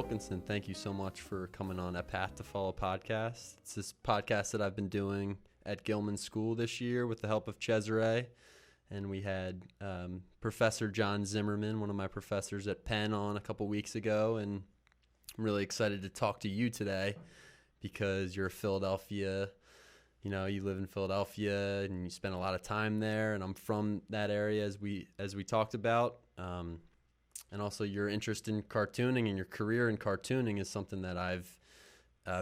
Wilkinson, thank you so much for coming on A Path to Follow podcast. It's this podcast that I've been doing at Gilman School this year with the help of Cesare. And we had Professor John Zimmerman, one of my professors at Penn, on a couple weeks ago. And I'm really excited to talk to you today because you're a Philadelphia, you live in Philadelphia and you spend a lot of time there. And I'm from that area as we talked about. And also your interest in cartooning and your career in cartooning is something that I've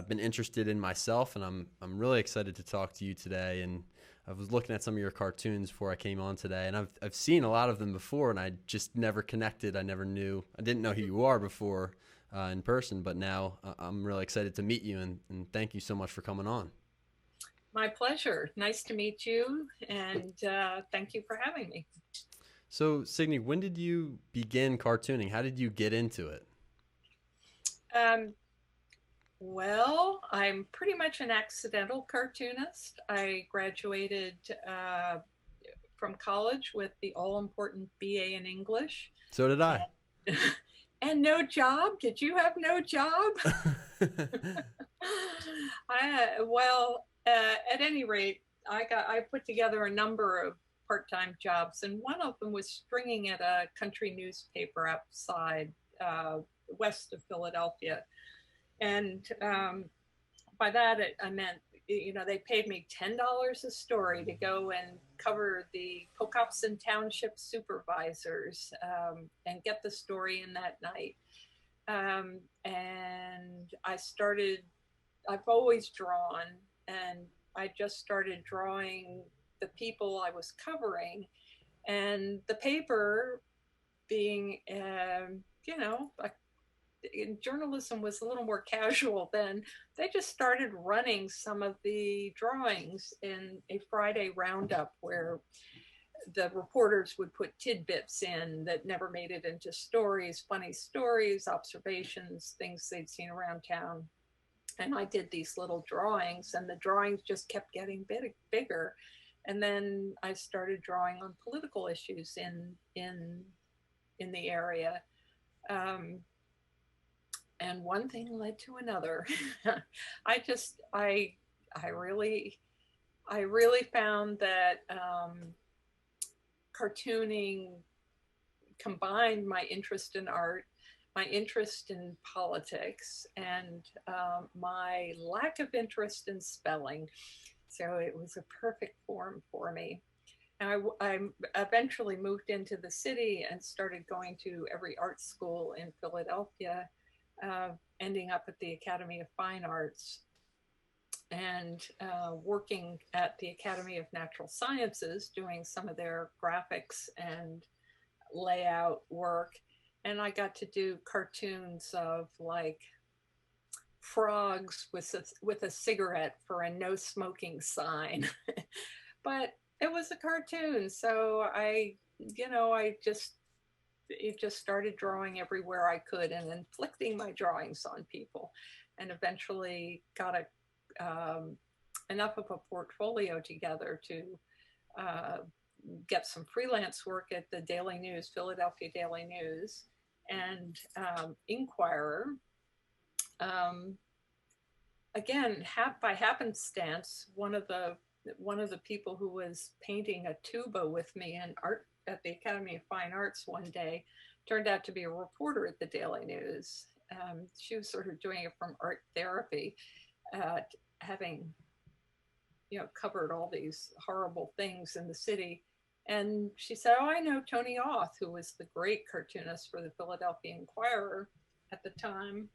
been interested in myself. And I'm really excited to talk to you today. And I was looking at some of your cartoons before I came on today, and I've seen a lot of them before, and I just never connected. I didn't know who you are before in person, but now I'm really excited to meet you, and thank you so much for coming on. My pleasure. Nice to meet you, and thank you for having me. So, Signe, when did you begin cartooning? How did you get into it? Well, I'm pretty much an accidental cartoonist. I graduated from college with the all-important BA in English. So did I. And no job? Did you have no job? At any rate, I put together a number of part-time jobs, and one of them was stringing at a country newspaper outside west of Philadelphia. And by that, I meant, they paid me $10 a story to go and cover the Pocopson Township supervisors and get the story in that night. And I've always drawn, and I just started drawing the people I was covering. And the paper being, journalism was a little more casual then. They just started running some of the drawings in a Friday roundup where the reporters would put tidbits in that never made it into stories, funny stories, observations, things they'd seen around town. And I did these little drawings, and the drawings just kept getting bigger. And then I started drawing on political issues in the area. And one thing led to another. I really found that cartooning combined my interest in art, my interest in politics, and my lack of interest in spelling. So it was a perfect form for me. And I eventually moved into the city and started going to every art school in Philadelphia. Ending up at the Academy of Fine Arts and working at the Academy of Natural Sciences, doing some of their graphics and layout work. And I got to do cartoons of like frogs with a cigarette for a no smoking sign. But it was a cartoon, so I just started drawing everywhere I could and inflicting my drawings on people, and eventually got enough of a portfolio together to get some freelance work at the Daily News, Philadelphia Daily News, and Inquirer. Again, by happenstance, one of the people who was painting a tuba with me in art at the Academy of Fine Arts one day turned out to be a reporter at the Daily News. She was sort of doing it from art therapy, having covered all these horrible things in the city. And she said, "Oh, I know Tony Auth, who was the great cartoonist for the Philadelphia Inquirer at the time."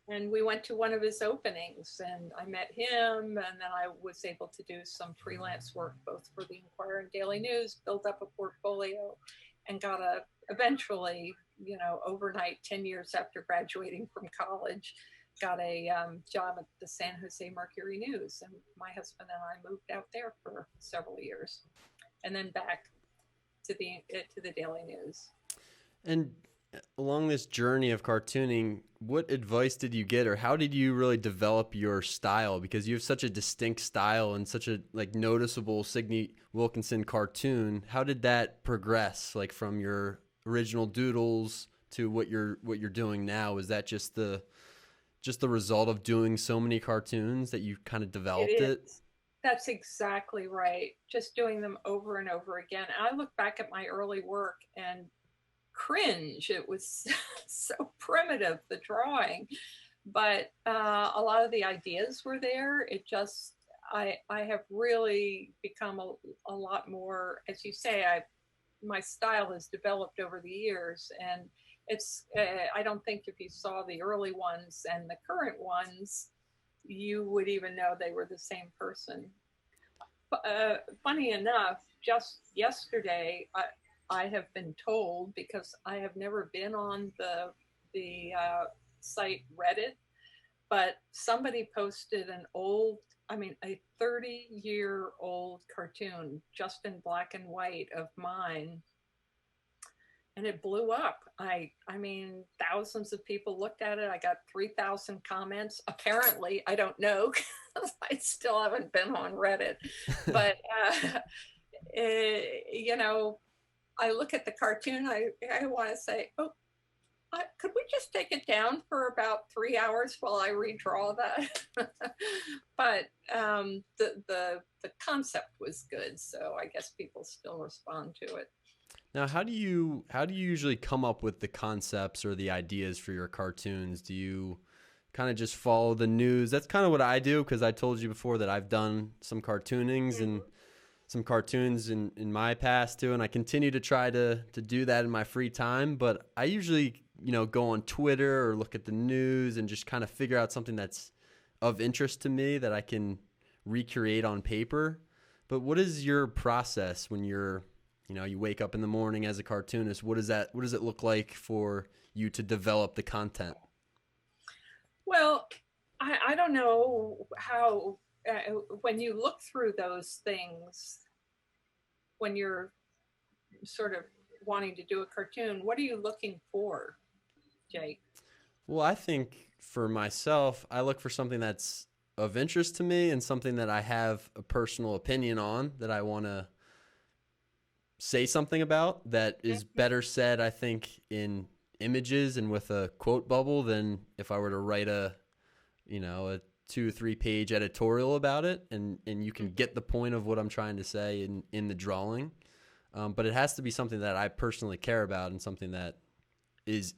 And we went to one of his openings, and I met him, and then I was able to do some freelance work both for the Inquirer and Daily News, build up a portfolio, and got eventually, overnight, 10 years after graduating from college, got a job at the San Jose Mercury News. And my husband and I moved out there for several years, and then back to the Daily News. And along this journey of cartooning, what advice did you get, or how did you really develop your style? Because you have such a distinct style and such a noticeable Signe Wilkinson cartoon. How did that progress, from your original doodles to what you're doing now? Is that just the result of doing so many cartoons that you kind of developed It it? is. That's exactly right. Just doing them over and over again. I look back at my early work and cringe. It was so primitive, the drawing, but a lot of the ideas were there. It just, I have really become a lot more, as you say, my style has developed over the years, and it's, I don't think if you saw the early ones and the current ones, you would even know they were the same person. Funny enough, just yesterday, I have been told, because I have never been on the site Reddit, but somebody posted an old, I mean, a 30-year-old cartoon just in black and white of mine, and it blew up. I mean, thousands of people looked at it. I got 3,000 comments. Apparently, I don't know, because I still haven't been on Reddit. But you know, I look at the cartoon. I want to say, oh, could we just take it down for about 3 hours while I redraw that? But the concept was good, so I guess people still respond to it. Now, how do you usually come up with the concepts or the ideas for your cartoons? Do you kind of just follow the news? That's kind of what I do, because I told you before that I've done some cartoonings and some cartoons in my past too, and I continue to try to do that in my free time. But I usually, go on Twitter or look at the news and just kind of figure out something that's of interest to me that I can recreate on paper. But what is your process when you wake up in the morning as a cartoonist? What does it look like for you to develop the content? Well, I don't know how, when you look through those things, when you're sort of wanting to do a cartoon, what are you looking for, Jake? Well, I think for myself, I look for something that's of interest to me and something that I have a personal opinion on that I want to say something about, that is better said, I think, in images and with a quote bubble than if I were to write a 2-3 page editorial about it, and you can get the point of what I'm trying to say in the drawing. But it has to be something that I personally care about and something that is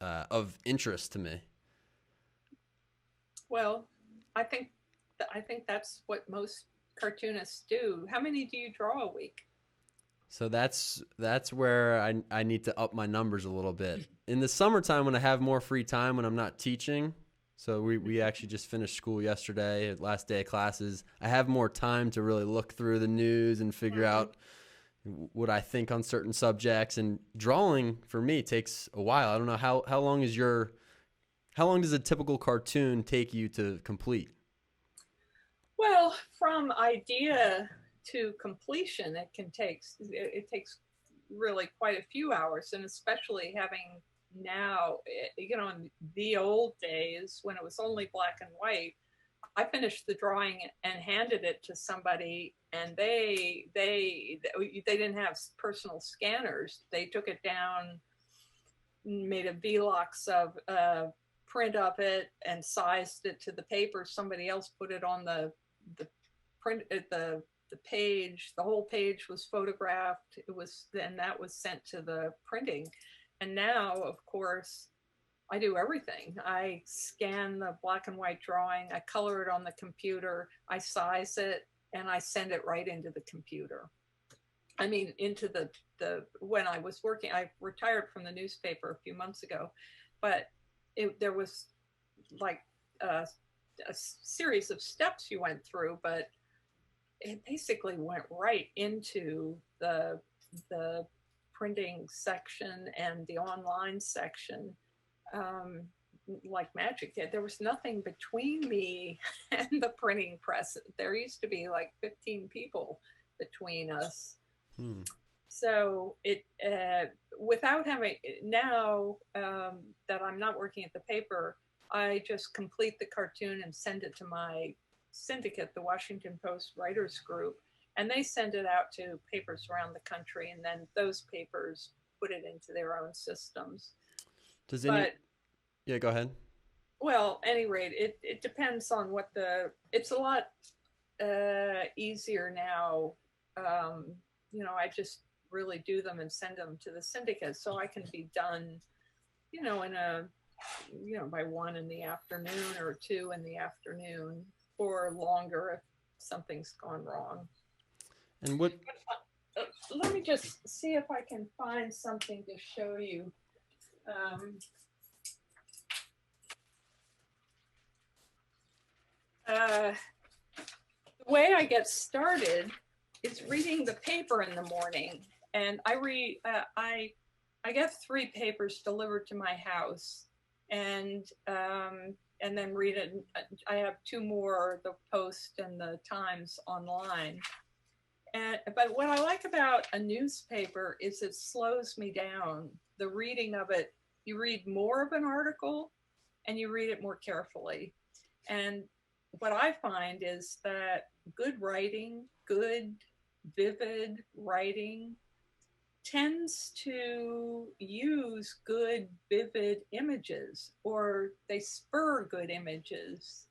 of interest to me. Well, I think that's what most cartoonists do. How many do you draw a week? So that's where I need to up my numbers a little bit. In the summertime, when I have more free time, when I'm not teaching, so we actually just finished school yesterday, last day of classes, I have more time to really look through the news and figure out what I think on certain subjects. And drawing for me takes a while. I don't know how long does a typical cartoon take you to complete? Well, from idea to completion, it takes really quite a few hours, and especially having now, in the old days when it was only black and white, I finished the drawing and handed it to somebody, and they didn't have personal scanners. They took it down, made a Velox of print of it, and sized it to the paper. Somebody else put it on the print the page. The whole page was photographed. Then that was sent to the printing. And now, of course, I do everything. I scan the black and white drawing, I color it on the computer, I size it, and I send it right into the computer. I mean, into the when I was working, I retired from the newspaper a few months ago, but there was like a series of steps you went through, but it basically went right into the printing section and the online section, like magic. There was nothing between me and the printing press. There used to be like 15 people between us. So it without having, now that I'm not working at the paper, I just complete the cartoon and send it to my syndicate, the Washington Post Writers Group, and they send it out to papers around the country, and then those papers put it into their own systems. Does any? But Yeah, go ahead. well, at any rate, it depends on what it's a lot easier now. Um, I just really do them and send them to the syndicate so I can be done, in by 1 in the afternoon or 2 in the afternoon or longer if something's gone wrong. And what? Let me just see if I can find something to show you. Um, the way I get started is reading the paper in the morning, and I read. I get 3 papers delivered to my house, and then read it. I have 2 more, the Post and the Times online. But what I like about a newspaper is it slows me down. The reading of it, you read more of an article and you read it more carefully. And what I find is that good writing, good, vivid writing tends to use good, vivid images, or they spur good images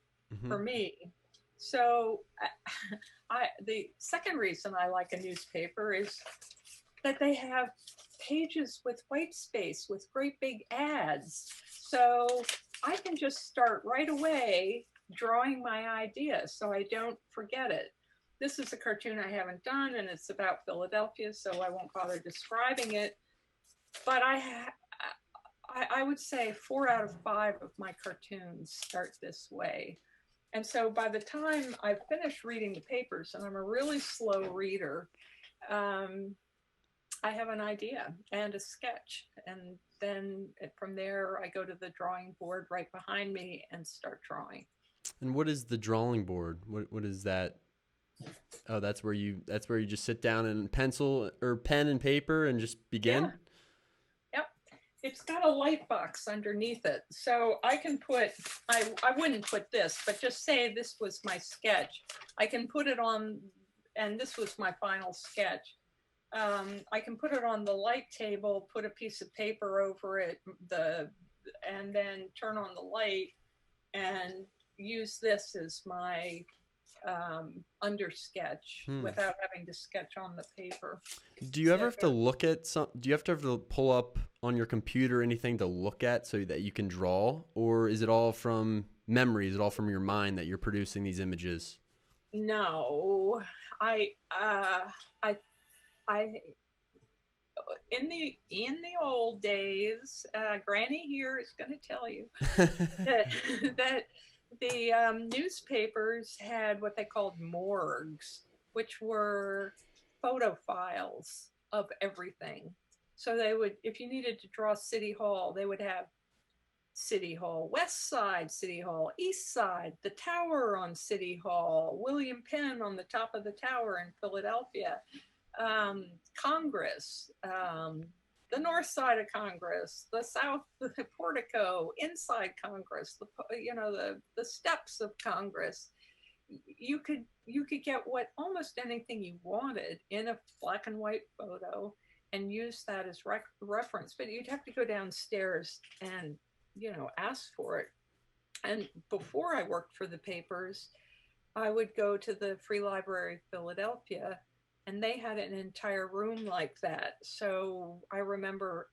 for me. So the second reason I like a newspaper is that they have pages with white space with great big ads. So I can just start right away drawing my idea so I don't forget it. This is a cartoon I haven't done, and it's about Philadelphia, so I won't bother describing it. But I would say 4 out of 5 of my cartoons start this way. And so by the time I've finished reading the papers, and I'm a really slow reader, I have an idea and a sketch. And then from there, I go to the drawing board right behind me and start drawing. And what is the drawing board? What is that? Oh, that's where you just sit down and pencil or pen and paper and just begin? Yeah. Yep. It's got a light box underneath it. So I can put, I wouldn't put this, but just say this was my sketch. I can put it on, and this was my final sketch. I can put it on the light table, put a piece of paper over it, and then turn on the light and use this as my under sketch without having to sketch on the paper. Do you ever have to look at do you have to pull up on your computer anything to look at so that you can draw, or is it all from memory? Is it all from your mind that you're producing these images? No, I in the old days, Granny here is going to tell you that the newspapers had what they called morgues, which were photo files of everything. So they would, if you needed to draw City Hall, they would have City Hall West Side, City Hall East Side, the tower on City Hall, William Penn on the top of the tower in Philadelphia, Congress, the north side of Congress, the south, the portico, inside Congress, the steps of Congress. You could get almost anything you wanted in a black and white photo and use that as reference, but you'd have to go downstairs and ask for it. And before I worked for the papers, I would go to the Free Library of Philadelphia, and they had an entire room like that. So I remember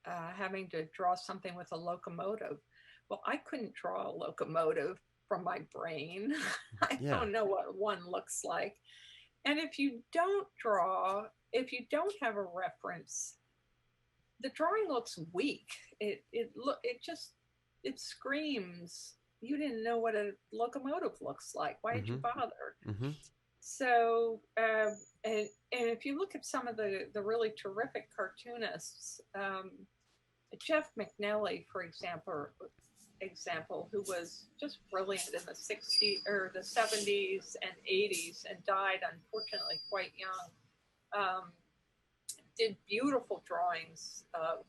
having to draw something with a locomotive. Well, I couldn't draw a locomotive from my brain. I don't know what one looks like. And if you don't have a reference, the drawing looks weak. It screams, you didn't know what a locomotive looks like. Why did you bother? So, and if you look at some of the really terrific cartoonists, Jeff McNally, for example, who was just brilliant in the 60s or the 70s and 80s and died unfortunately quite young, did beautiful drawings of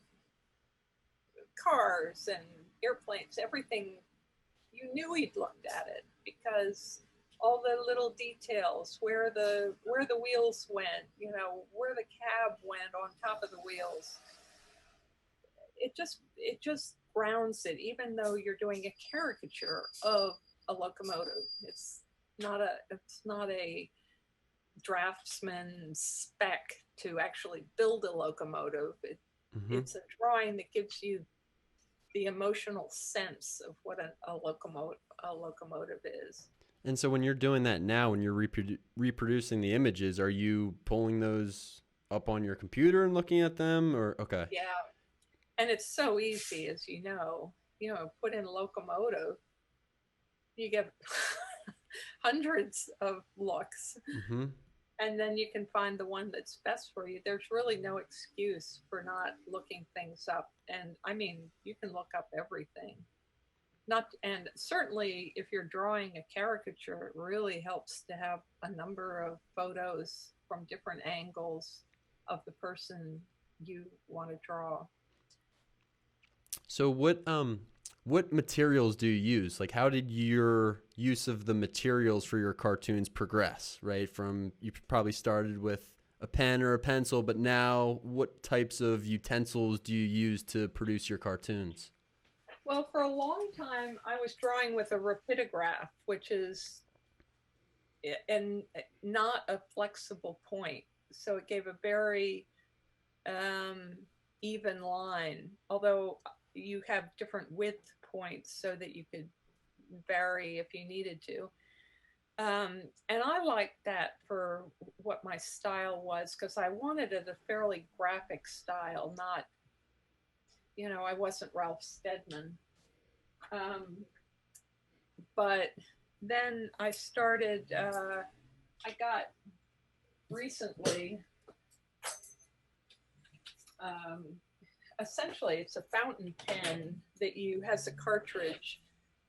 cars and airplanes, everything. You knew he'd looked at it because all the little details, where the wheels went, where the cab went on top of the wheels. it just grounds it, even though you're doing a caricature of a locomotive. It's not a draftsman spec to actually build a locomotive. Mm-hmm. It's a drawing that gives you the emotional sense of what a locomotive is. And so when you're doing that now, when you're reproducing the images, are you pulling those up on your computer and looking at them, or okay? Yeah, and it's so easy, as you know. Put in locomotive, you get hundreds of looks, Mm-hmm. and then you can find the one that's best for you. There's really no excuse for not looking things up. And I mean, you can look up everything. Not and certainly if you're drawing a caricature, it really helps to have a number of photos from different angles of the person you want to draw. So what materials do you use? Like, how did your use of the materials for your cartoons progress? Right, from you probably started with a pen or a pencil, but now what types of utensils do you use to produce your cartoons? Well, for a long time, I was drawing with a rapidograph, which is and not a flexible point. So it gave a very um, even line, although you have different width points so that you could vary if you needed to. And I liked that for what my style was because I wanted it a fairly graphic style, not, I wasn't Ralph Steadman. Um, but then I got recently, um, essentially, it's a fountain pen that has a cartridge.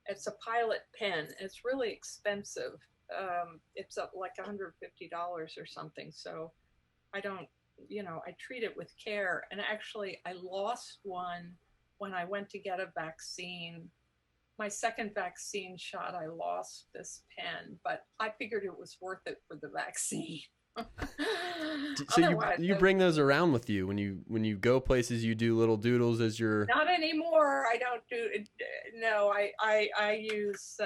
It's a pilot pen. It's really expensive. It's up like $150 or something. So I don't, I treat it with care. And actually, I lost one when I went to get a vaccine. My second vaccine shot, I lost this pen, but I figured it was worth it for the vaccine. So you bring those around with you when you go places. You do little doodles as you're. Not anymore. I don't do it. No, I use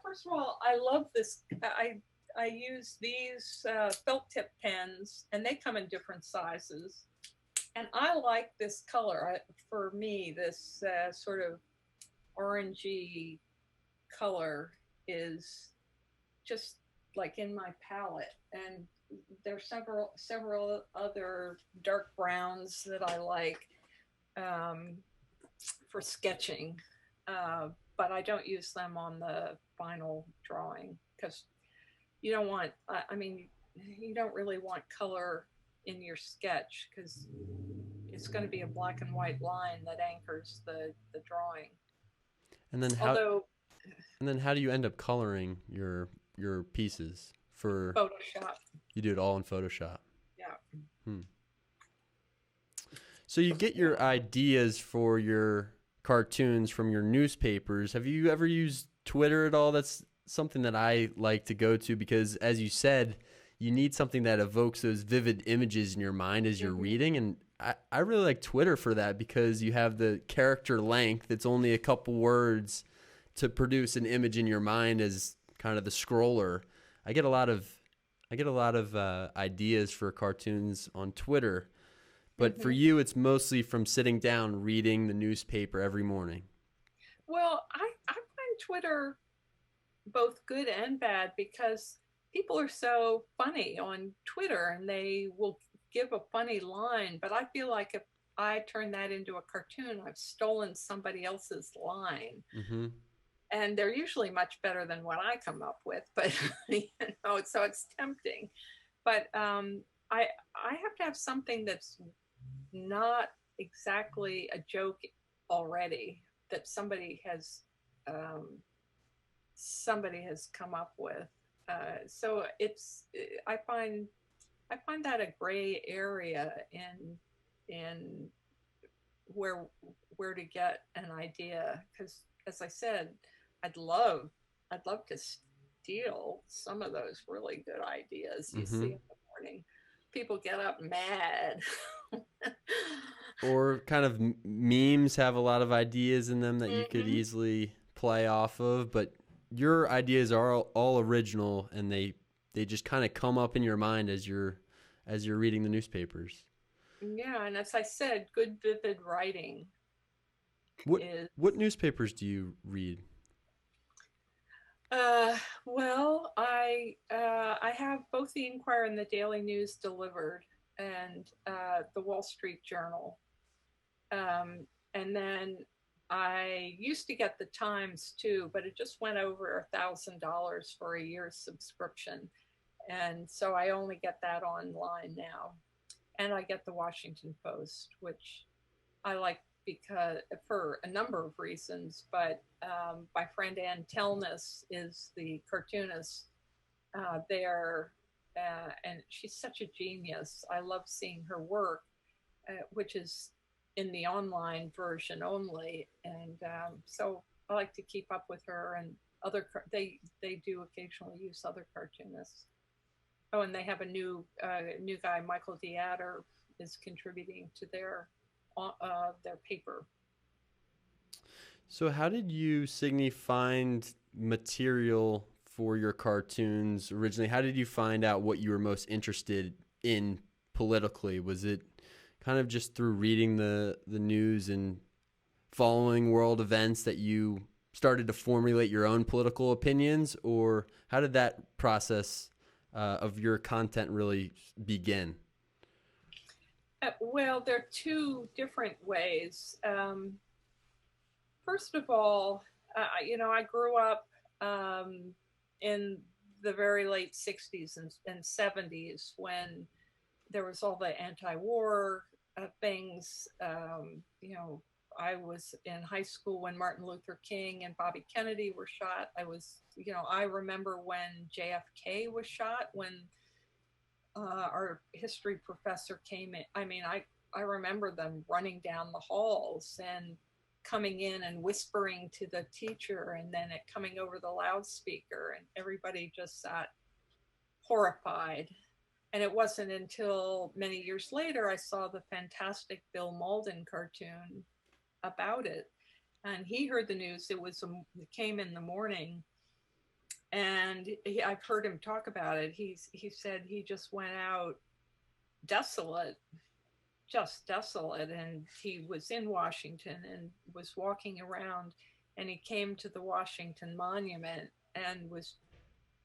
first of all, I love this. I use these felt tip pens, and they come in different sizes. And I like this color. For me, this sort of orangey color is just like in my palette. And there's several other dark browns that I like for sketching, but I don't use them on the final drawing because you don't want. I mean, you don't really want color in your sketch because it's going to be a black and white line that anchors the drawing. And then how do you end up coloring your pieces for Photoshop? You do it all in Photoshop. Yeah. So you get your ideas for your cartoons from your newspapers. Have you ever used Twitter at all? That's something that I like to go to because, as you said, you need something that evokes those vivid images in your mind as you're reading. And I really like Twitter for that because you have the character length. It's only a couple words to produce an image in your mind as kind of the scroller. I get a lot of ideas for cartoons on Twitter, but for you, it's mostly from sitting down reading the newspaper every morning. Well, I find Twitter both good and bad because people are so funny on Twitter and they will give a funny line. But I feel like if I turn that into a cartoon, I've stolen somebody else's line. Mm-hmm. And they're usually much better than what I come up with. But, so it's tempting. But I have to have something that's not exactly a joke already that somebody has come up with. So I find that a gray area in where to get an idea, because as I said, I'd love to steal some of those really good ideas you see in the morning. People get up mad. Or kind of memes have a lot of ideas in them that you could Hmm. easily play off of, but your ideas are all original, and they just kind of come up in your mind as you're reading the newspapers. Yeah, and as I said, good vivid writing What is what newspapers do you read? uh well, I have both the Inquirer and the Daily News delivered, and the Wall Street Journal. And then I used to get the Times too, but it just went over $1,000 for a year's subscription, and so I only get that online now. And I get the Washington Post, which I like because for a number of reasons. But my friend Ann Telnis is the cartoonist there, and she's such a genius. I love seeing her work, which is in the online version only, and so I like to keep up with her and other. They do occasionally use other cartoonists. Oh, and they have a new guy, Michael Deatter, is contributing to their paper. So how did you, Signe, find material for your cartoons originally? How did you find out what you were most interested in politically? Was it kind of just through reading the news and following world events that you started to formulate your own political opinions, or how did that process of your content really begin? Well, there are two different ways. First of all, I grew up in the very late 60s and 70s when there was all the anti-war things. I was in high school when Martin Luther King and Bobby Kennedy were shot. I remember when JFK was shot, when our history professor came in. I remember them running down the halls and coming in and whispering to the teacher, and then it coming over the loudspeaker, and everybody just sat horrified. And it wasn't until many years later I saw the fantastic Bill Malden cartoon about it. And he heard the news. It came in the morning, and I've heard him talk about it. He said he just went out desolate, just desolate, and he was in Washington and was walking around, and he came to the Washington Monument and was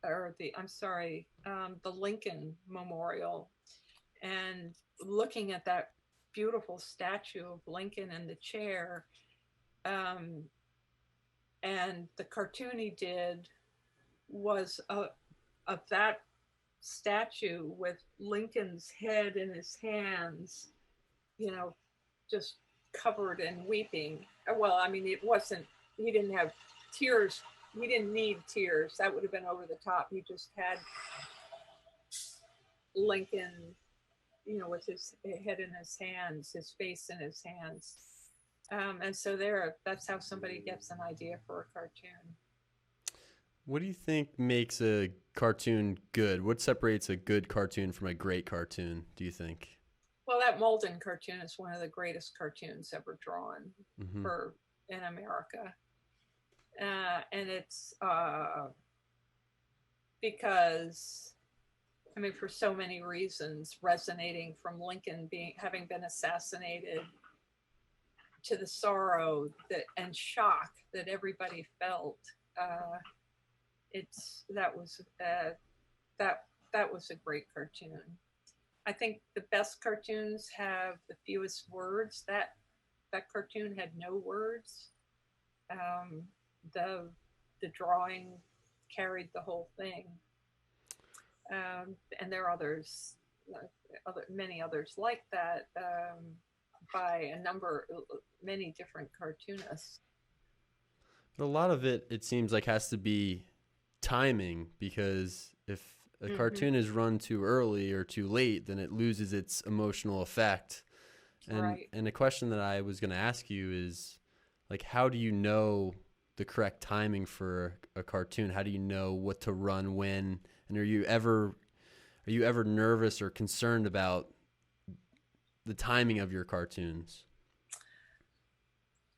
or the I'm sorry, the Lincoln Memorial, and looking at that beautiful statue of Lincoln in the chair. Um, and the cartoon he did was of that statue with Lincoln's head in his hands, you know, just covered in weeping. Well, I mean, it wasn't, he didn't have tears. He didn't need tears. That would have been over the top. He just had Lincoln, with his head in his hands, his face in his hands. And so that's how somebody gets an idea for a cartoon. What do you think makes a cartoon good? What separates a good cartoon from a great cartoon, do you think? Well, that Malden cartoon is one of the greatest cartoons ever drawn Mm-hmm. for in America. And it's because, I mean, for so many reasons, resonating from Lincoln having been assassinated, to the sorrow that and shock that everybody felt. Uh, it's that that was a great cartoon. I think the best cartoons have the fewest words. That cartoon had no words. Um, the the drawing carried the whole thing. And there are many others like that, by many different cartoonists. But a lot of it seems like has to be timing, because if a Mm-hmm. cartoon is run too early or too late, then it loses its emotional effect. Right. And a question that I was going to ask you is, like, how do you know the correct timing for a cartoon? How do you know what to run when? And are you ever nervous or concerned about the timing of your cartoons?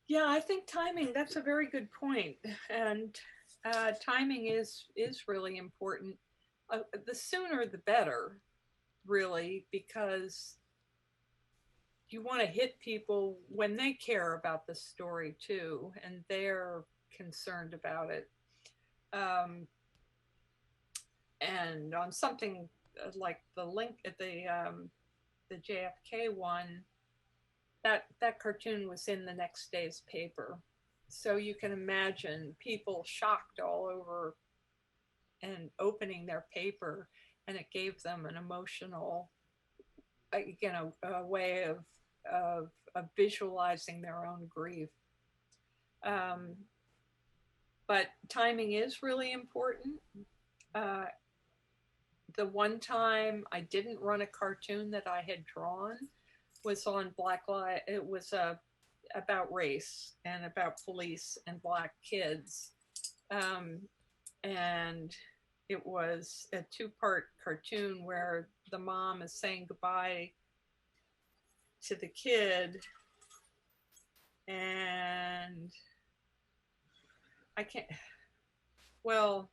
Yeah, I think timing, that's a very good point. And timing is really important. The sooner the better, really, because you want to hit people when they care about the story too, and they're concerned about it. Um, and on something like the link at the JFK one, that cartoon was in the next day's paper. So you can imagine people shocked all over and opening their paper, and it gave them an emotional, a way of visualizing their own grief. Um, but timing is really important. Uh, the one time I didn't run a cartoon that I had drawn was on Black Lives. It was about race and about police and Black kids, um, and it was a two-part cartoon where the mom is saying goodbye to the kid, and I can't. Well,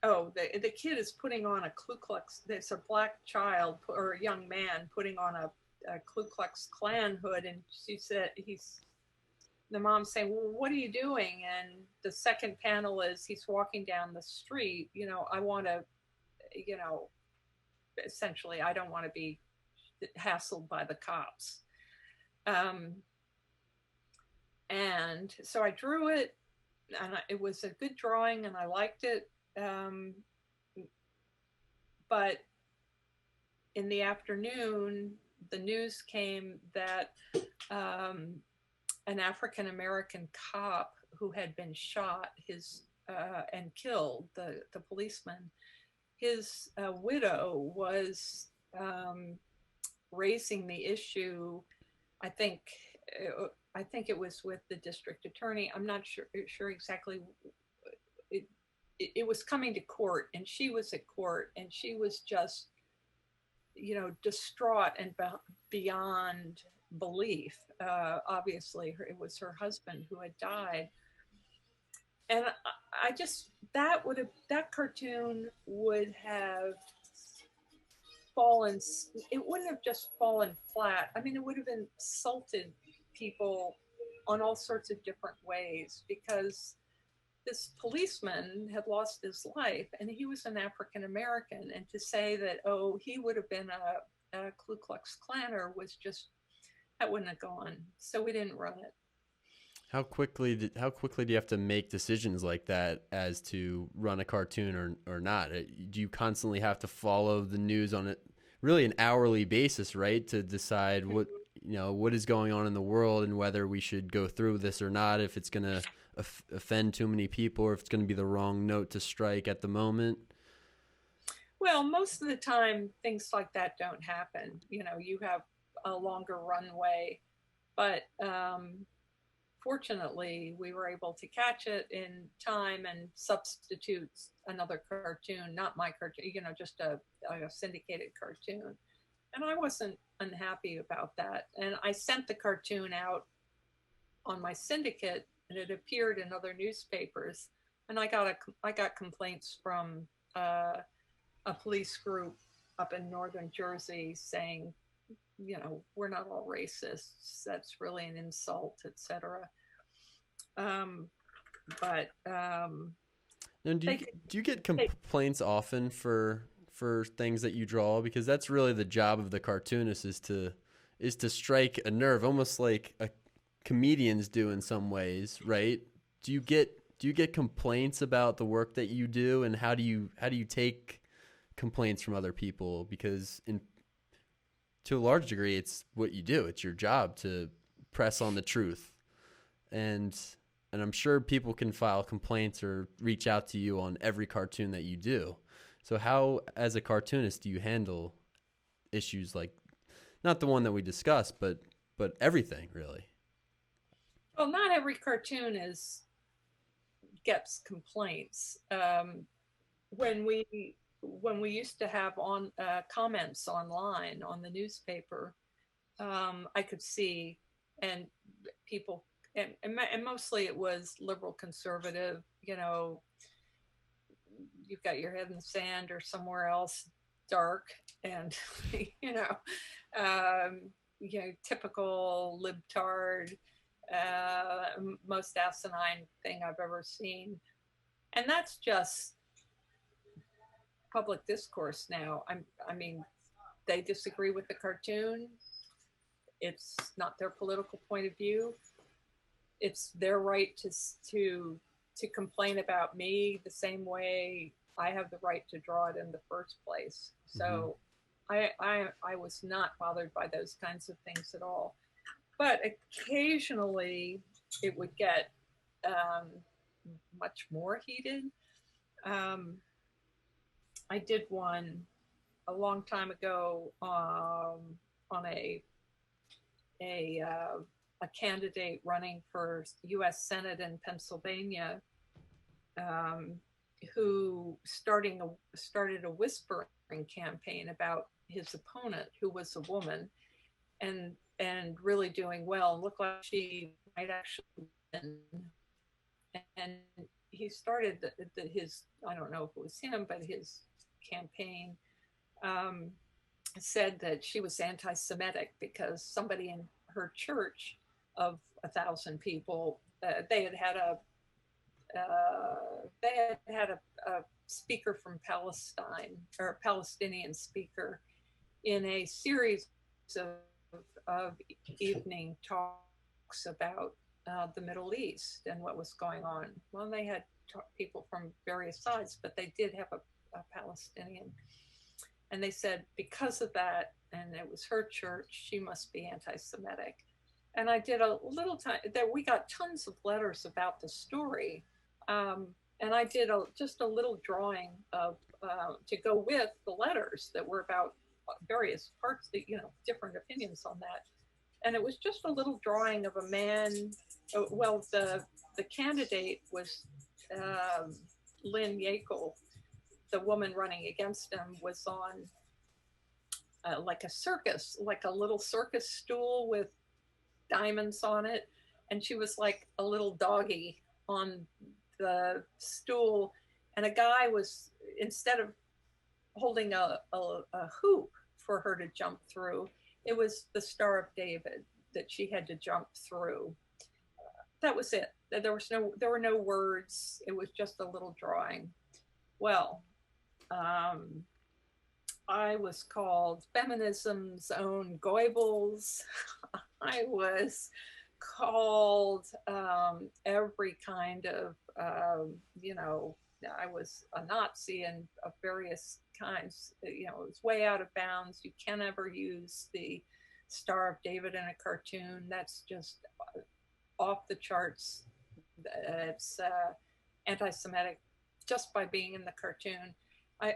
oh, the kid is putting on a Ku Klux. There's a Black child or a young man putting on a Ku Klux Klan hood, and she said the mom's saying, "Well, what are you doing?" And the second panel is he's walking down the street. I want to, you know, essentially, I don't want to be hassled by the cops. And so I drew it, and it was a good drawing, and I liked it. But in the afternoon, the news came that an African American cop who had been shot and killed, the policeman, his widow was raising the issue. I think it was with the district attorney. I'm not sure exactly. It was coming to court, and she was at court, and she was just, distraught and beyond belief. Obviously, it was her husband who had died, and I just that cartoon would have fallen. It wouldn't have just fallen flat. I mean, it would have insulted people on all sorts of different ways, because this policeman had lost his life, and he was an African American, and to say that, oh, he would have been a Ku Klux Klaner was just, that wouldn't have gone. So we didn't run it. How quickly do you have to make decisions like that as to run a cartoon or not? Do you constantly have to follow the news on it, really an hourly basis, right, to decide what is going on in the world and whether we should go through this or not, if it's going to offend too many people, or if it's going to be the wrong note to strike at the moment? Well, most of the time things like that don't happen. You have a longer runway, but fortunately we were able to catch it in time and substitute another cartoon, not my cartoon, just a syndicated cartoon. And I wasn't unhappy about that. And I sent the cartoon out on my syndicate, and it appeared in other newspapers. And I got complaints from a police group up in northern Jersey saying, we're not all racists. That's really an insult, etc. But and do you get complaints often for things that you draw? Because that's really the job of the cartoonist, is to strike a nerve, almost like a comedians do in some ways, right? Do you get complaints about the work that you do, and how do you take complaints from other people? Because to a large degree, it's what you do. It's your job to press on the truth, and I'm sure people can file complaints or reach out to you on every cartoon that you do. So how, as a cartoonist, do you handle issues like, not the one that we discussed, but everything really? Well, not every cartoon gets complaints. When we used to have on comments online on the newspaper, I could see, and people, and mostly it was liberal conservative, you've got your head in the sand or somewhere else dark, and you know um, typical libtard, most asinine thing I've ever seen. And that's just public discourse now. I mean, they disagree with the cartoon. It's not their political point of view. It's their right to complain about me the same way I have the right to draw it in the first place. Mm-hmm. So I was not bothered by those kinds of things at all. But occasionally it would get um, much more heated. Um, I did one a long time ago on a a candidate running for U.S. Senate in Pennsylvania, um, who started a whispering campaign about his opponent, who was a woman, and really doing well, and looked like she might actually win. And he started his, I don't know if it was him, but his campaign um, said that she was anti-Semitic because somebody in her church of 1,000 people, they had had a speaker from Palestine, or a Palestinian speaker, in a series of, of evening talks about the Middle East and what was going on. Well, they had people from various sides, but they did have a Palestinian. And they said because of that, and it was her church, she must be anti-Semitic. And I did a little time that we got tons of letters about the story, um, and I did just a little drawing of to go with the letters that were about various parts, that different opinions on that. And it was just a little drawing of a man. Well, the candidate was um, Lynn Yackel. The woman running against him was on like a circus, like a little circus stool with diamonds on it, and she was like a little doggy on the stool, and a guy was, instead of holding a hoop for her to jump through, it was the Star of David that she had to jump through. That was it. There were no words. It was just a little drawing. Well, um, I was called feminism's own Goebbels. I was called every kind of, I was a Nazi and of various kinds. It was way out of bounds. You can't ever use the Star of David in a cartoon. That's just off the charts. It's anti-Semitic just by being in the cartoon. I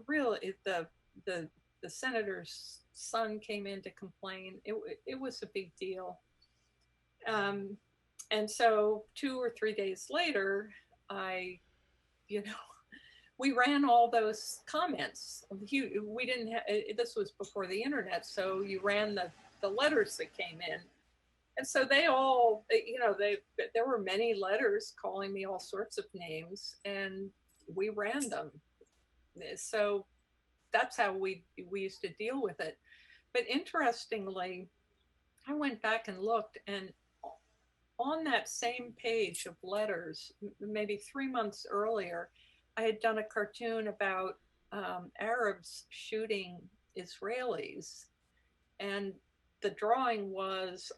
really, the the senator's son came in to complain. It was a big deal. Um, and so 2 or 3 days later, I, you know, we ran all those comments. We didn't have, this was before the internet, so you ran the letters that came in. And so they all, there were many letters calling me all sorts of names, and we ran them. So that's how we used to deal with it. But interestingly, I went back and looked, and on that same page of letters, maybe 3 months earlier, I had done a cartoon about Arabs shooting Israelis, and the drawing was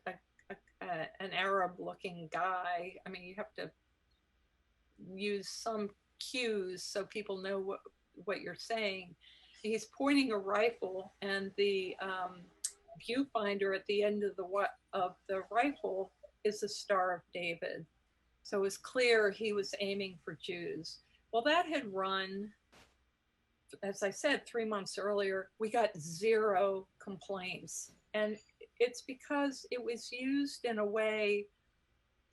an Arab-looking guy. I mean, you have to use some cues so people know what you're saying. He's pointing a rifle, and the viewfinder at the end of the rifle is the Star of David. So it was clear he was aiming for Jews. Well, that had run, as I said, 3 months earlier. We got 0 complaints, and it's because it was used in a way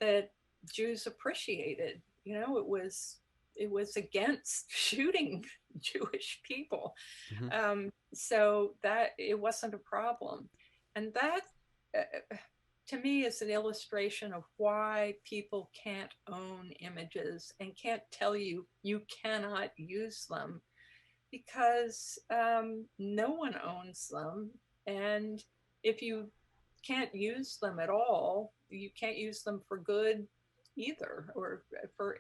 that Jews appreciated. It was against shooting Jewish people. Mm-hmm. So that it wasn't a problem. And that, to me, is an illustration of why people can't own images and can't tell you you cannot use them, because no one owns them. And if you can't use them at all, you can't use them for good either, or for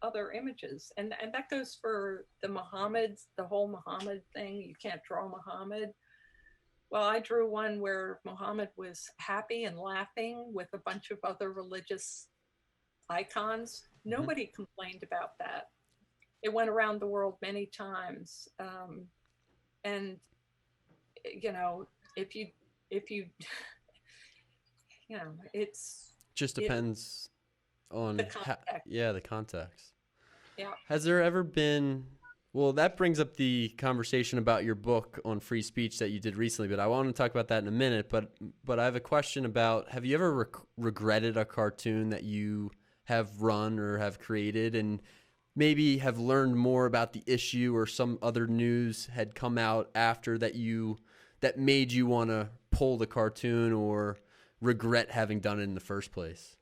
other images. And that goes for the whole Muhammad thing. You can't draw Muhammad. Well, I drew one where Muhammad was happy and laughing with a bunch of other religious icons. Mm-hmm. Nobody complained about that. It went around the world many times. And, you know, if you, you know, just depends on the context. the context. Yeah. Has there ever been, well, that brings up the conversation about your book on free speech that you did recently, but I want to talk about that in a minute. But I have a question about, have you ever regretted a cartoon that you have run or have created, and maybe have learned more about the issue, or some other news had come out after that made you want to pull the cartoon, or regret having done it in the first place?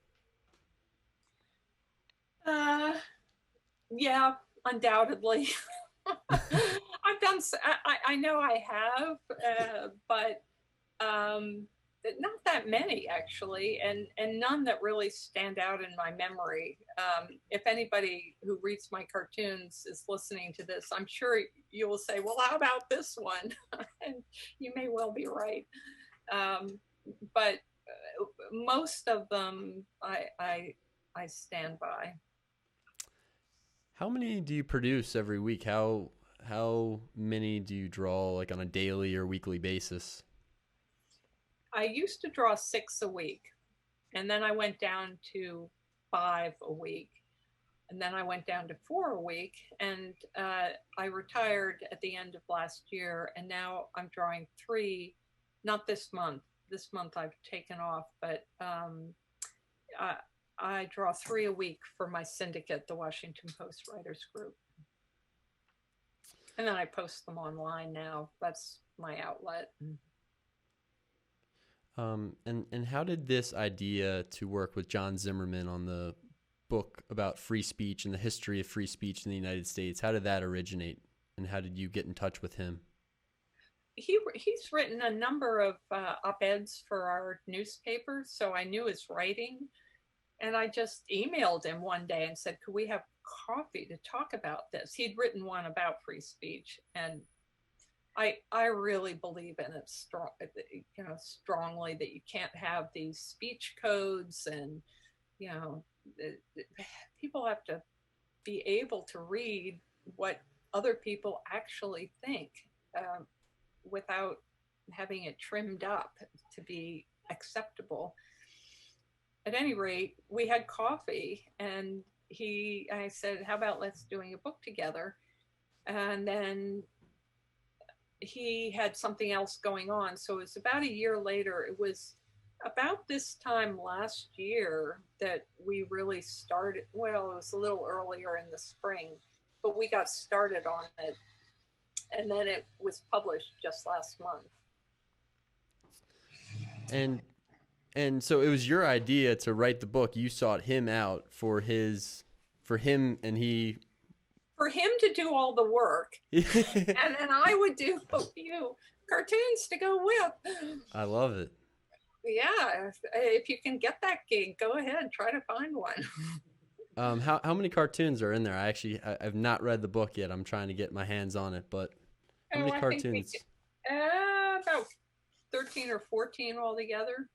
Yeah, undoubtedly. I've done, I know I have, but not that many actually, and none that really stand out in my memory. If anybody who reads my cartoons is listening to this, I'm sure you will say, well, how about this one? And you may well be right. But most of them I stand by. How many do you produce every week? How many do you draw, like, on a daily or weekly basis? I used to draw 6 a week, and then I went down to 5 a week, and then I went down to 4 a week, and I retired at the end of last year, and now I'm drawing 3, not this month. This month I've taken off, but I draw 3 a week for my syndicate, the Washington Post Writers Group. And then I post them online now. That's my outlet. And how did this idea to work with John Zimmerman on the book about free speech and the history of free speech in the United States, how did that originate, and how did you get in touch with him? He's written a number of op-eds for our newspaper, so I knew his writing. And I just emailed him one day and said, could we have coffee to talk about this? He'd written one about free speech, and I really believe in it strongly, that you can't have these speech codes, and people have to be able to read what other people actually think, without having it trimmed up to be acceptable. At any rate, we had coffee, and I said, how about let's doing a book together? And then he had something else going on. So it was about a year later. It was about this time last year that we really started. Well, it was a little earlier in the spring, but we got started on it. And then it was published just last month. And so it was your idea to write the book. You sought him out for him to do all the work. And then I would do a few cartoons to go with. I love it. Yeah. If you can get that gig, go ahead, try to find one. How many cartoons are in there? I've not read the book yet. I'm trying to get my hands on it, but how many cartoons? About 13 or 14 altogether.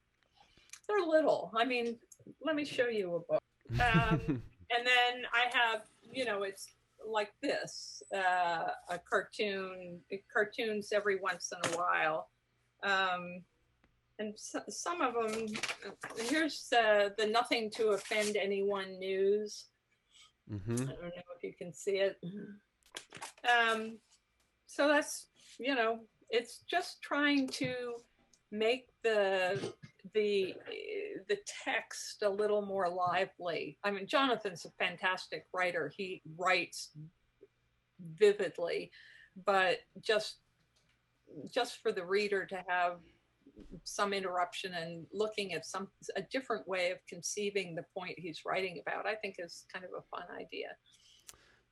They're little. I mean, let me show you a book. And then I have, it's like this, a cartoons every once in a while. And some of them, here's the Nothing to Offend Anyone news. Mm-hmm. I don't know if you can see it. So that's, it's just trying to make the text a little more lively. I mean, Jonathan's a fantastic writer. He writes vividly, but just for the reader to have some interruption and looking at a different way of conceiving the point he's writing about, I think is kind of a fun idea.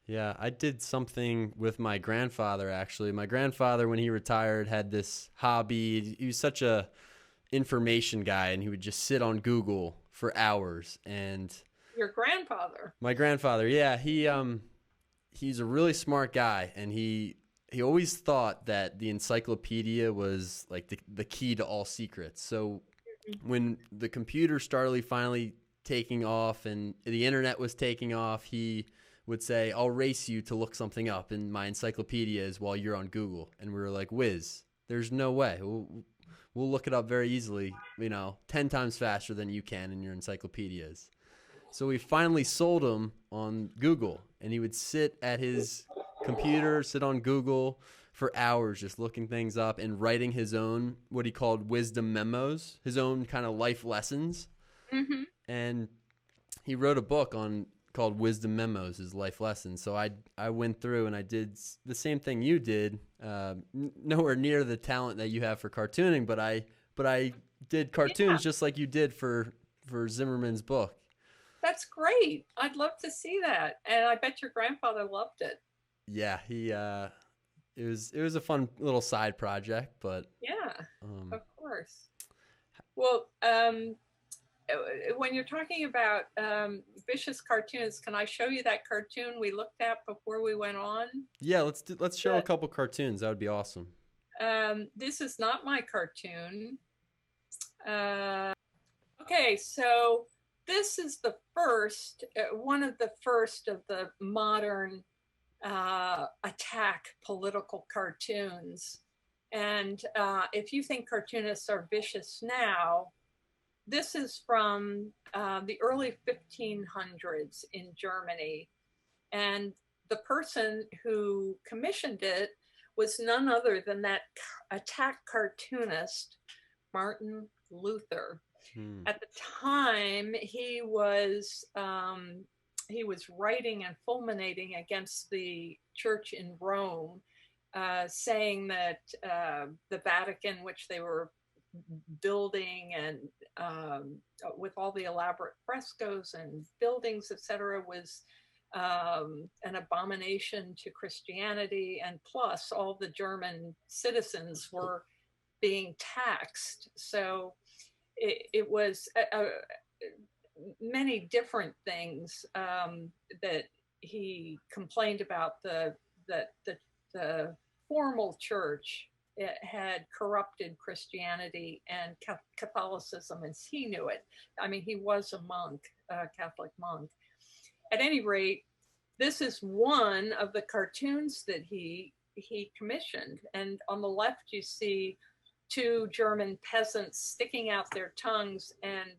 Yeah, I did something with my grandfather, actually. My grandfather, when he retired, had this hobby. He was such a information guy, and he would just sit on Google for hours. And your grandfather? My grandfather, yeah, he's a really smart guy, and he always thought that the encyclopedia was like the key to all secrets. So when the computer started finally taking off and the internet was taking off, he would say, "I'll race you to look something up in my encyclopedias while you're on Google." And we were like, "Whiz, there's no way. We'll look it up very easily, 10 times faster than you can in your encyclopedias." So we finally sold him on Google, and he would sit at his computer, sit on Google for hours just looking things up and writing his own, what he called wisdom memos, his own kind of life lessons. Mm-hmm. And he wrote a book called Wisdom Memos, his life lessons. So I went through and I did the same thing you did, nowhere near the talent that you have for cartooning, but I did cartoons just like you did for Zimmerman's book. That's great. I'd love to see that. And I bet your grandfather loved it. Yeah, it was a fun little side project, but yeah, of course. Well, when you're talking about vicious cartoons, can I show you that cartoon we looked at before we went on? Yeah, let's show a couple cartoons. That would be awesome. This is not my cartoon. Okay, so this is the first, one of the first of the modern attack political cartoons. And if you think cartoonists are vicious now, this is from the early 1500s in Germany. And the person who commissioned it was none other than that attack cartoonist, Martin Luther. At the time, he was writing and fulminating against the church in Rome, saying that the Vatican, which they were building and with all the elaborate frescoes and buildings, etc., was an abomination to Christianity, and plus all the German citizens were being taxed. So it was many different things that he complained about. The formal church, it had corrupted Christianity and Catholicism as he knew it. I mean, he was a monk, a Catholic monk. At any rate, this is one of the cartoons that he commissioned. And on the left, you see two German peasants sticking out their tongues and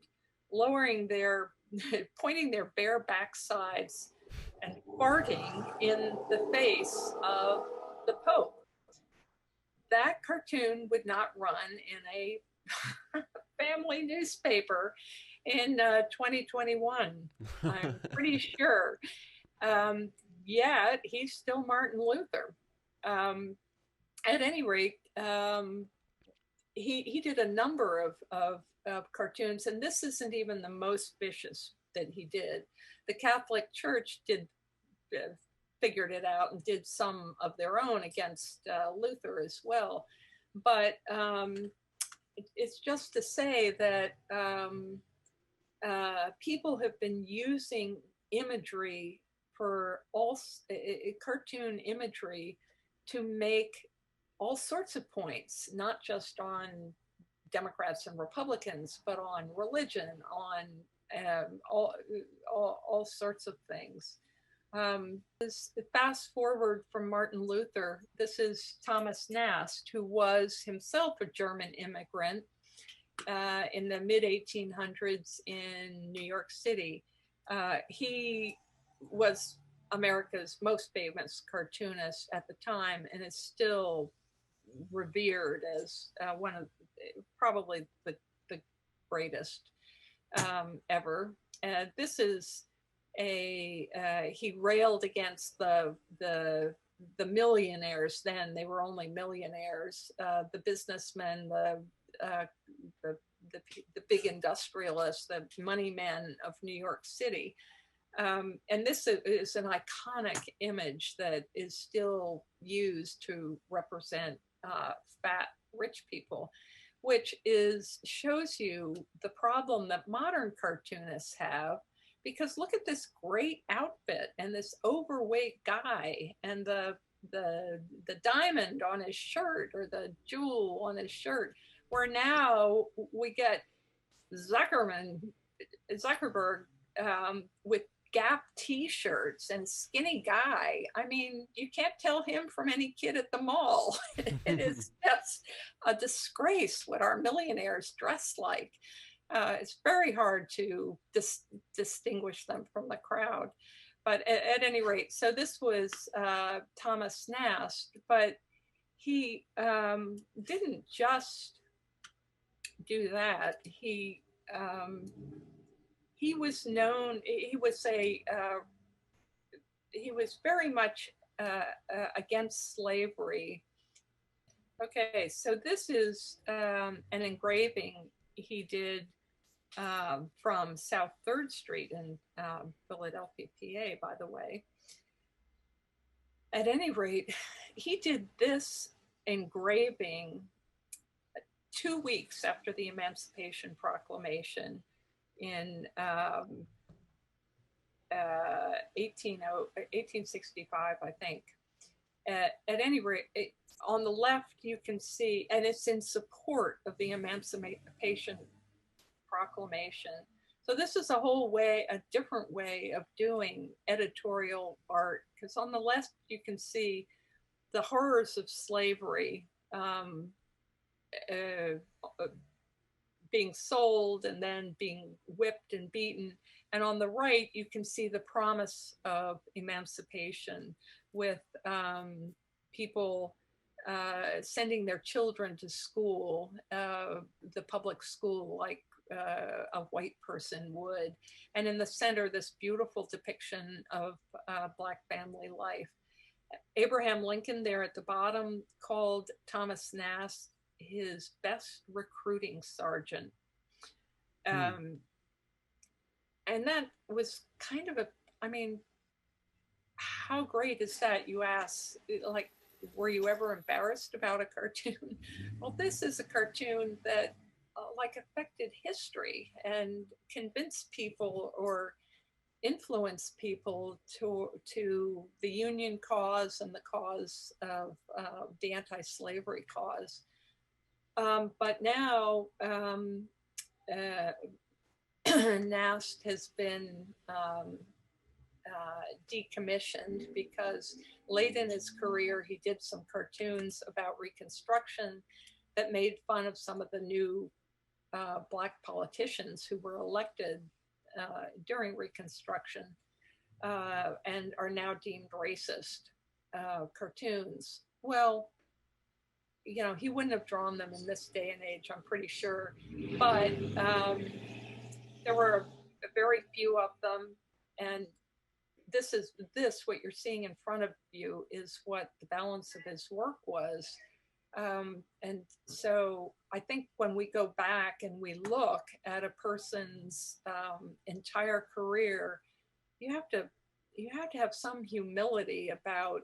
pointing their bare backsides and farting in the face of the Pope. That cartoon would not run in a family newspaper in 2021. I'm pretty sure. Yet he's still Martin Luther. At any rate, he did a number of cartoons, and this isn't even the most vicious that he did. The Catholic Church figured it out and did some of their own against Luther as well. But it's just to say that people have been using imagery for cartoon imagery to make all sorts of points, not just on Democrats and Republicans, but on religion, on all sorts of things. Fast forward from Martin Luther, this is Thomas Nast, who was himself a German immigrant in the mid-1800s in New York City. He was America's most famous cartoonist at the time and is still revered as one of probably the greatest ever. This is he railed against the millionaires then. They were only millionaires, the businessmen, uh, the, the big industrialist, the money man of New York City. And this is an iconic image that is still used to represent fat, rich people, which shows you the problem that modern cartoonists have. Because look at this great outfit and this overweight guy and the diamond on his shirt or the jewel on his shirt, where now we get Zuckerberg with Gap t-shirts and skinny guy. I mean, you can't tell him from any kid at the mall. That's a disgrace what our millionaires dress like. It's very hard to distinguish them from the crowd. But at any rate, so this was Thomas Nast, but he didn't just do that. He was known. He was very much against slavery. Okay, so this is an engraving he did from South 3rd Street in Philadelphia, PA, by the way. At any rate, he did this engraving 2 weeks after the Emancipation Proclamation in 1865, I think. At any rate, on the left, you can see, and it's in support of the Emancipation Proclamation. So this is a different way of doing editorial art, because on the left, you can see the horrors of slavery, being sold and then being whipped and beaten. And on the right, you can see the promise of emancipation with people sending their children to school, the public school, like a white person would. And in the center, this beautiful depiction of Black family life. Abraham Lincoln there at the bottom called Thomas Nast his best recruiting sergeant. And that was kind of how great is that? You ask, like, were you ever embarrassed about a cartoon? Well, this is a cartoon that affected history and convinced people or influenced people to the Union cause and the cause of the anti-slavery cause. But now Nast has been decommissioned because late in his career, he did some cartoons about Reconstruction that made fun of some of the new Black politicians who were elected during Reconstruction and are now deemed racist cartoons. Well, he wouldn't have drawn them in this day and age, I'm pretty sure. But there were very few of them. And what you're seeing in front of you is what the balance of his work was. And so I think when we go back and we look at a person's entire career, you have to have some humility about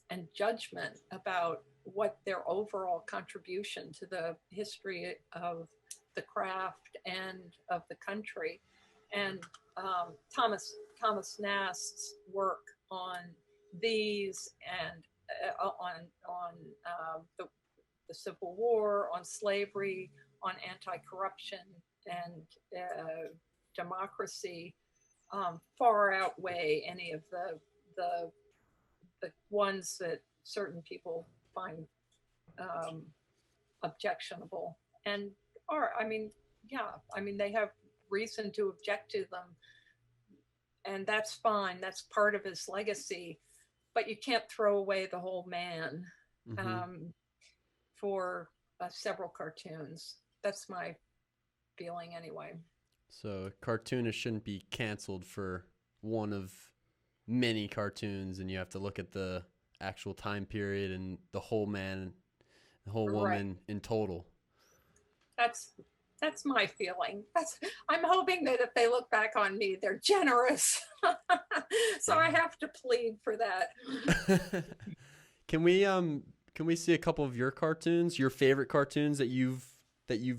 and judgment about what their overall contribution to the history of the craft and of the country. And Thomas Nast's work on these and on the Civil War, on slavery, on anti-corruption and democracy far outweigh any of the ones that certain people find objectionable and they have reason to object to them, and that's fine. That's part of his legacy, but you can't throw away the whole man for several cartoons. That's my feeling anyway. So cartoonists shouldn't be canceled for one of many cartoons, and you have to look at the actual time period and the whole man the whole Right. woman in total. That's that's my feeling. I'm hoping that if they look back on me, they're generous. So I have to plead for that. Can we see a couple of your cartoons, your favorite cartoons that you've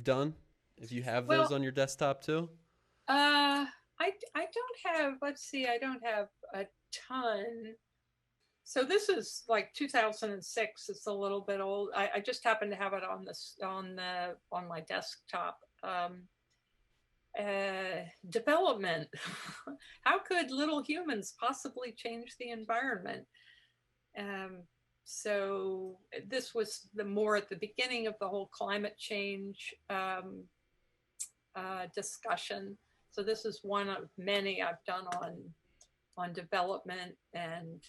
done? If you have those Well, on your desktop too? I don't have. Let's see. I don't have a ton. So this is like 2006. It's a little bit old. I just happen to have it on my desktop. Development. How could little humans possibly change the environment? Um, so this was the more at the beginning of the whole climate change discussion. So this is one of many I've done on development and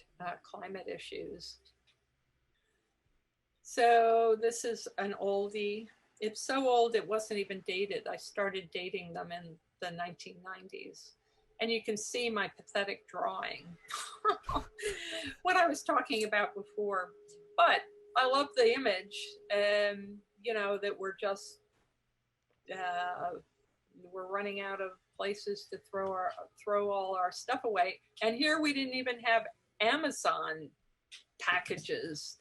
climate issues. So this is an oldie. It's so old it wasn't even dated. I started dating them in the 1990s. And you can see my pathetic drawing. What I was talking about before. But I love the image, that we're running out of places to throw all our stuff away. And here we didn't even have Amazon packages,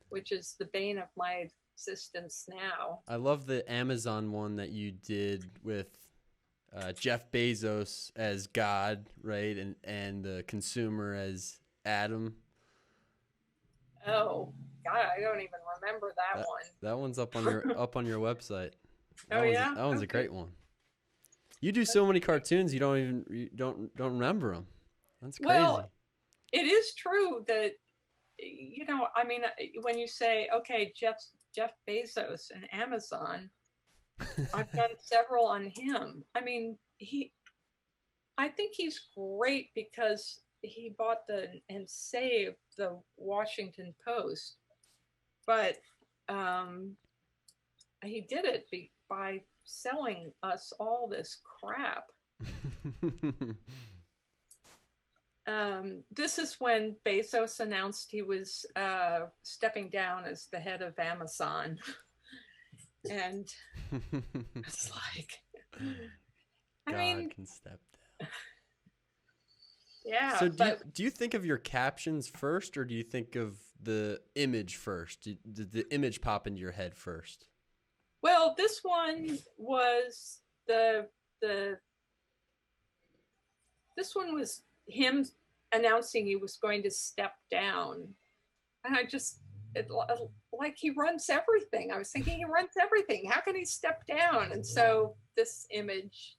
which is the bane of my existence now. I love the Amazon one that you did with Jeff Bezos as God, right, and the consumer as Adam. Oh God, I don't even remember that one. That one's up on your website. That one's a great one. You do so many cartoons, you don't remember them. That's crazy. Well, it is true that when you say, okay, Jeff Bezos and Amazon, I've done several on him. I mean, I think he's great because he bought and saved the Washington Post, but he did it by selling us all this crap. This is when Bezos announced he was stepping down as the head of Amazon. And it's like, God can step down. Yeah. So do you think of your captions first, or do you think of the image first? Did the image pop into your head first? Well, this one was this one was him announcing he was going to step down. And like he runs everything. I was thinking he runs everything. How can he step down? And so this image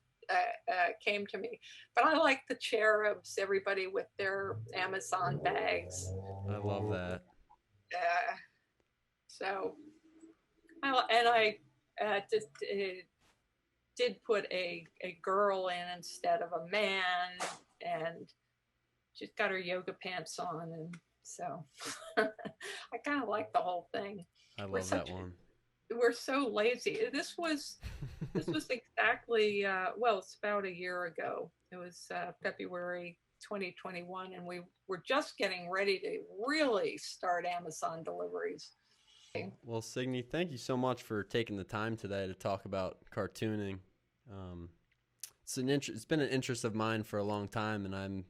came to me. But I like the cherubs, everybody with their Amazon bags. I love that. So I did put a girl in instead of a man, and she's got her yoga pants on, and so I kind of like the whole thing. I love that one. We're so lazy. This was exactly it's about a year ago. It was February 2021, and we were just getting ready to really start Amazon deliveries. Well, Signe, thank you so much for taking the time today to talk about cartooning. It's been an interest of mine for a long time, and I'm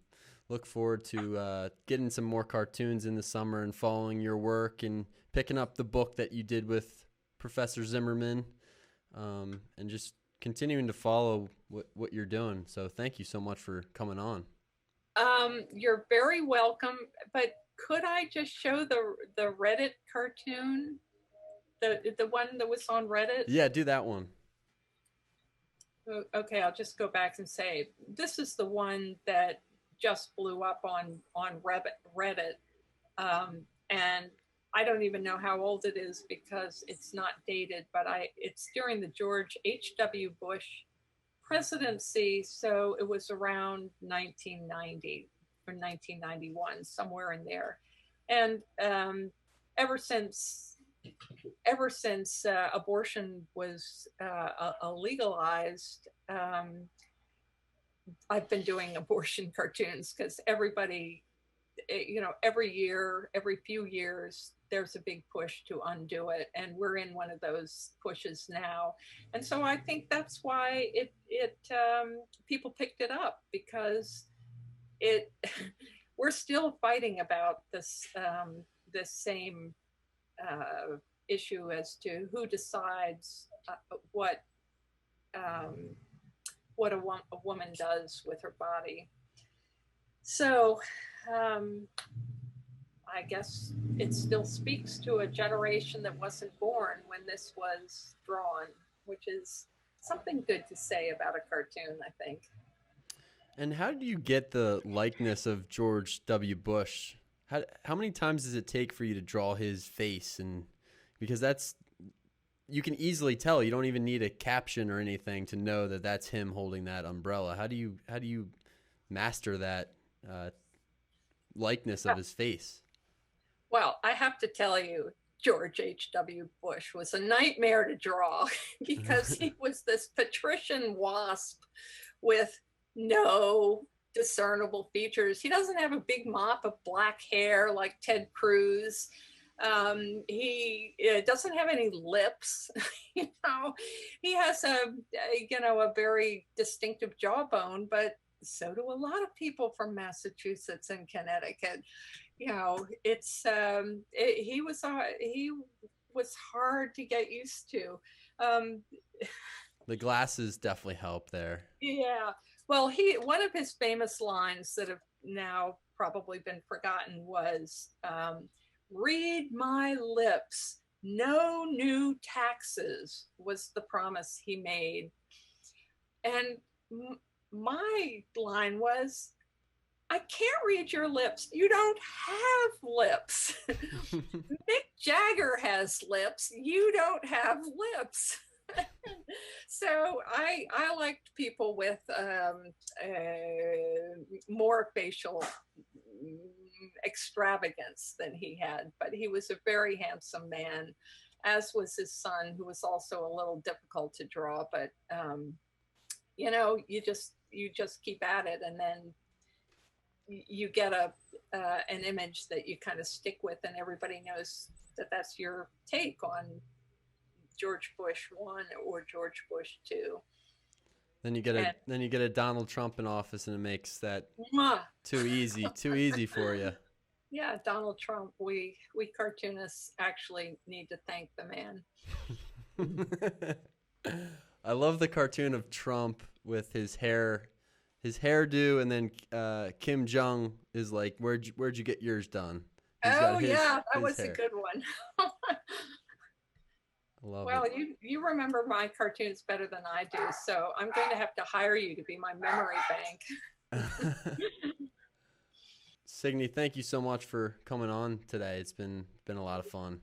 look forward to getting some more cartoons in the summer and following your work and picking up the book that you did with Professor Zimmerman, and just continuing to follow what you're doing. So thank you so much for coming on. You're very welcome, but could I just show the Reddit cartoon, the one that was on Reddit? Yeah, do that one. Okay, I'll just go back and say this is the one that just blew up on Reddit, and I don't even know how old it is because it's not dated, but it's during the George H.W. Bush presidency, so it was around 1990 or 1991, somewhere in there. And ever since abortion was legalized, I've been doing abortion cartoons because everybody every year, every few years, there's a big push to undo it, and we're in one of those pushes now. And so I think that's why people picked it up, because it we're still fighting about this same issue as to who decides what a woman does with her body. So I guess it still speaks to a generation that wasn't born when this was drawn, which is something good to say about a cartoon, I think. And how do you get the likeness of George W. Bush? How many times does it take for you to draw his face? And because you can easily tell. You don't even need a caption or anything to know that that's him holding that umbrella. How do you master that likeness of his face? Well, I have to tell you, George H.W. Bush was a nightmare to draw because he was this patrician wasp with no discernible features. He doesn't have a big mop of black hair like Ted Cruz. He doesn't have any lips. He has a very distinctive jawbone, but so do a lot of people from Massachusetts and Connecticut. He was hard to get used to. The glasses definitely help there. Yeah. Well, one of his famous lines that have now probably been forgotten was, "Read my lips, no new taxes," was the promise he made. And my line was, "I can't read your lips. You don't have lips." Mick Jagger has lips. You don't have lips. So I liked people with more facial extravagance than he had, but he was a very handsome man, as was his son, who was also a little difficult to draw. But you just keep at it, and then you get an image that you kind of stick with, and everybody knows that that's your take on George Bush 1 or George Bush 2. Then you get a Donald Trump in office, and it makes that too easy for you. Yeah, Donald Trump. We cartoonists actually need to thank the man. I love the cartoon of Trump with his hairdo, and then Kim Jong is like, "Where'd you get yours done?" That was hair. A good one. Well, you remember my cartoons better than I do, so I'm going to have to hire you to be my memory bank. Signe, thank you so much for coming on today. It's been a lot of fun.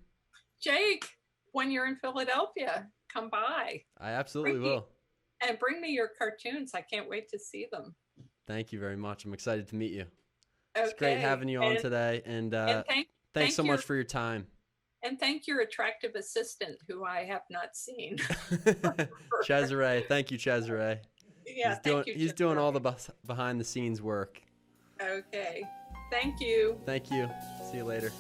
Jake, when you're in Philadelphia, come by. I absolutely will. And bring me your cartoons. I can't wait to see them. Thank you very much. I'm excited to meet you. Okay. It's great having you on today, and thanks so much for your time. And thank your attractive assistant, who I have not seen. Cesare. Thank you, Cesare. Yeah, he's doing all the behind-the-scenes work. Okay. Thank you. Thank you. See you later.